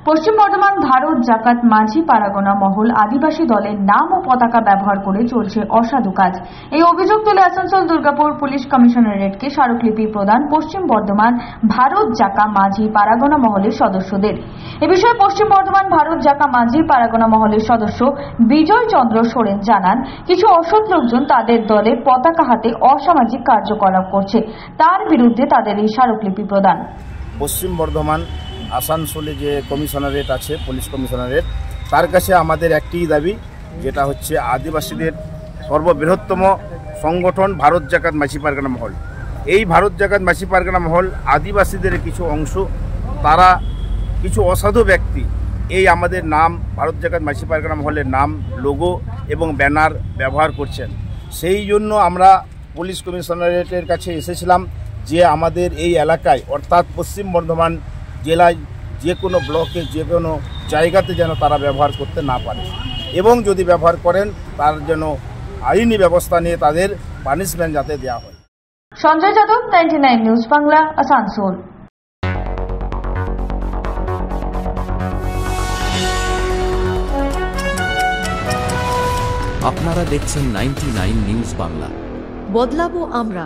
পশ্চিম বর্ধমান ভারত জাকাত মাঝি পারাগনা মহল আদিবাসী দলের নাম ও পতাকা ব্যবহার করে চলছে অসাধু কাজ। এই অভিযোগ তুলে আসানসোল দুর্গাপুর পুলিশ কমিশনারেটকে স্মারকলিপি প্রদান পশ্চিম বর্ধমান ভারত জাকা মাঝি পারাগনা মহলের সদস্যদের। এ বিষয়ে পশ্চিম বর্ধমান ভারত জাকা মাঝি পারাগনা মহলের সদস্য বিজয় চন্দ্র সোরেন জানান, কিছু অসৎ লোকজন তাদের দলের পতাকা হাতে অসামাজিক কার্যকলাপ করছে, তার বিরুদ্ধে তাদের এই স্মারকলিপি প্রদান। পশ্চিম বর্ধমান আসানসোলে যে কমিশনারেট আছে, পুলিশ কমিশনারেট, তার কাছে আমাদের একটি দাবি, যেটা হচ্ছে আদিবাসীদের সর্ববৃহত্তম সংগঠন ভারত জাকাত মাঝি পারগানা মহল। এই ভারত জাকাত মাঝি পারগানা মহল আদিবাসীদের কিছু অংশ, তারা কিছু অসাধু ব্যক্তি এই আমাদের নাম ভারত জাকাত মাঝি পারগানা মহলের নাম, লোগো এবং ব্যানার ব্যবহার করছেন। সেই জন্য আমরা পুলিশ কমিশনারেটের কাছে এসেছিলাম যে আমাদের এই এলাকায় অর্থাৎ পশ্চিম বর্ধমান জেলায় যে কোনো ব্লকে যে কোনো জায়গাতে যেন তারা ব্যবহার করতে না পারে, এবং যদি ব্যবহার করেন তার যেন আইনি ব্যবস্থা নিয়ে তাদের পানিশমেন্ট যাতে দেওয়া হয়। সঞ্জয় যাদব, 99 নিউজ বাংলা, আসানসোল। আপনারা দেখছেন 99 নিউজ বাংলা। বদলাবো আমরা।